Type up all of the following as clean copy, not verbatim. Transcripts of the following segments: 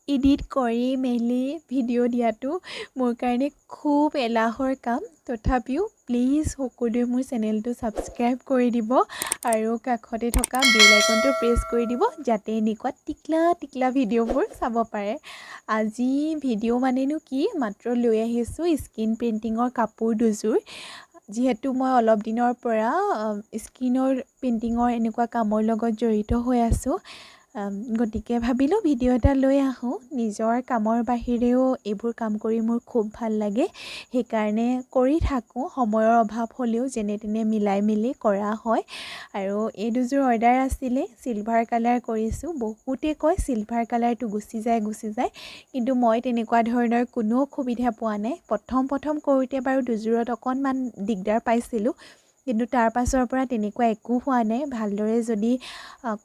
Edit কৰি মেলি video' দিয়াটো মোৰ কাৰণে খুব এলাহৰ কাম। তথাপিও প্লিজ সকলোৱে মোৰ চেনেলটো ছাবস্ক্ৰাইব কৰি দিব আৰু কাষতে থকা বেল আইকনটো প্ৰেছ কৰি দিব যাতে এনেকুৱা টিকলা ভিডিঅ'বোৰ চাব পাৰে। আজি ভিডিঅ' মানেনো কি, মাত্ৰ লৈ আহিছোঁ স্কিন পেইণ্টিঙৰ কাপোৰ দুযোৰ। যিহেতু মই অলপ দিনৰ পৰা স্কিনৰ পেইণ্টিঙৰ এনেকুৱা কামৰ লগত জড়িত হৈ আছোঁ, গতিকে ভাবিলোঁ ভিডিঅ' এটা লৈ আহোঁ। নিজৰ কামৰ বাহিৰেও এইবোৰ কাম কৰি মোৰ খুব ভাল লাগে, সেইকাৰণে কৰি থাকোঁ। সময়ৰ অভাৱ হ'লেও যেনে তেনে মিলাই মেলি কৰা হয়। আৰু এই দুযোৰ অৰ্ডাৰ আছিলে, চিলভাৰ কালাৰ কৰিছোঁ। বহুতে কয় চিলভাৰ কালাৰটো গুচি যায়, কিন্তু মই তেনেকুৱা ধৰণৰ কোনো অসুবিধা পোৱা নাই। প্ৰথম কৰোঁতে বাৰু দুযোৰত অকণমান দিগদাৰ পাইছিলোঁ, কিন্তু তাৰ পাছৰ পৰা তেনেকুৱা একো হোৱা নাই। ভালদৰে যদি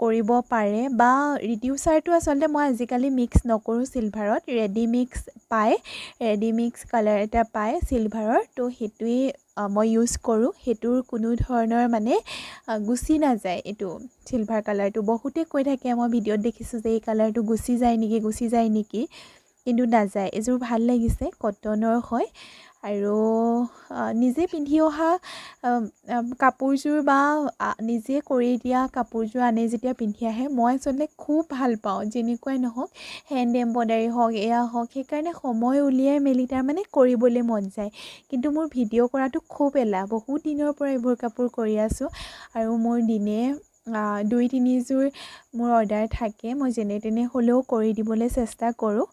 কৰিব পাৰে, বা ৰিডিউচাৰটো আচলতে মই আজিকালি মিক্স নকৰোঁ চিলভাৰত, ৰেডি মিক্স কালাৰ এটা পায় চিলভাৰৰ, তো সেইটোৱেই মই ইউজ কৰোঁ। সেইটোৰ কোনো ধৰণৰ মানে গুচি নাযায়। এইটো চিলভাৰ কালাৰটো বহুতে কৈ থাকে, মই ভিডিঅ'ত দেখিছোঁ যে এই কালাৰটো গুচি যায় নেকি, কিন্তু নাযায়। এযোৰ ভাল লাগিছে, কটনৰ হয় আৰু নিজে পিন্ধি অহা কাপোৰযোৰ বা নিজে কৰি দিয়া কাপোৰযোৰ আনে যেতিয়া পিন্ধি আহে, মই আচলতে খুব ভাল পাওঁ। যেনেকুৱাই নহওক, হেণ্ড এম্ব্ৰইডাৰী হওক, এয়া হওক, সেইকাৰণে সময় উলিয়াই মেলি তাৰমানে কৰিবলৈ মন যায়। কিন্তু মোৰ ভিডিঅ' কৰাটো খুব এলাহ। বহুত দিনৰ পৰা এইবোৰ কাপোৰ কৰি আছোঁ আৰু মোৰ দিনে 2-3 যোৰ মোৰ অৰ্ডাৰ থাকে। মই যেনে তেনে হ'লেও কৰি দিবলৈ চেষ্টা কৰোঁ।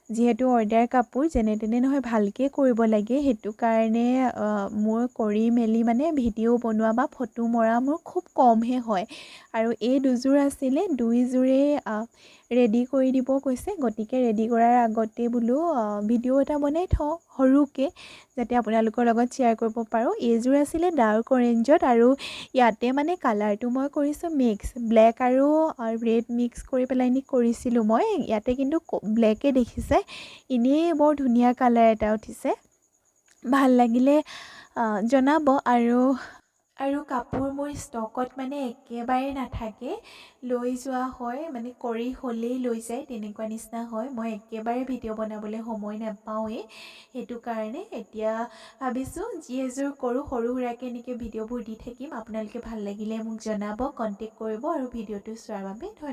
যিহেতু অৰ্ডাৰ কাপোৰ যেনে তেনে নহয় ভালকৈ কৰিব লাগে, সেইটো কাৰণে মোৰ কৰি মেলি মানে ভিডিঅ' বনোৱা বা ফটো মৰা মোৰ খুব কমহে হয়। আৰু এই দুযোৰ আছিলে, দুইযোৰে ৰেডি কৰি দিব কৈছে, গতিকে ৰেডি কৰাৰ আগতে বোলো ভিডিঅ' এটা বনাই থওঁ সৰুকৈ, যাতে আপোনালোকৰ লগত শ্বেয়াৰ কৰিব পাৰোঁ। এইযোৰ আছিলে ডাৰ্ক অৰেঞ্জত, আৰু ইয়াতে মানে কালাৰটো মই কৰিছোঁ মিক্স, ব্লেক আৰু ৰেড মিক্স কৰি পেলাই কৰিছিলোঁ মই। ইয়াতে কিন্তু ব্লেকে দেখিছে, এনেই বৰ ধুনীয়া কালাৰ এটা উঠিছে। ভাল লাগিলে জনাব। আৰু কাপোৰ মোৰ ষ্টকত মানে একেবাৰে নাথাকে, লৈ যোৱা হয়, মানে কৰি হ'লেই লৈ যায়, তেনেকুৱা নিচিনা হয়। মই একেবাৰে ভিডিঅ' বনাবলৈ সময় নাপাওঁৱেই, সেইটো কাৰণে এতিয়া ভাবিছোঁ যি এযোৰ কৰোঁ সৰু সুৰাকৈ এনেকৈ ভিডিঅ'বোৰ দি থাকিম। আপোনালোকে ভাল লাগিলে মোক জনাব, কণ্টেক্ট কৰিব, আৰু ভিডিঅ'টো চোৱাৰ বাবে ধন্যবাদ।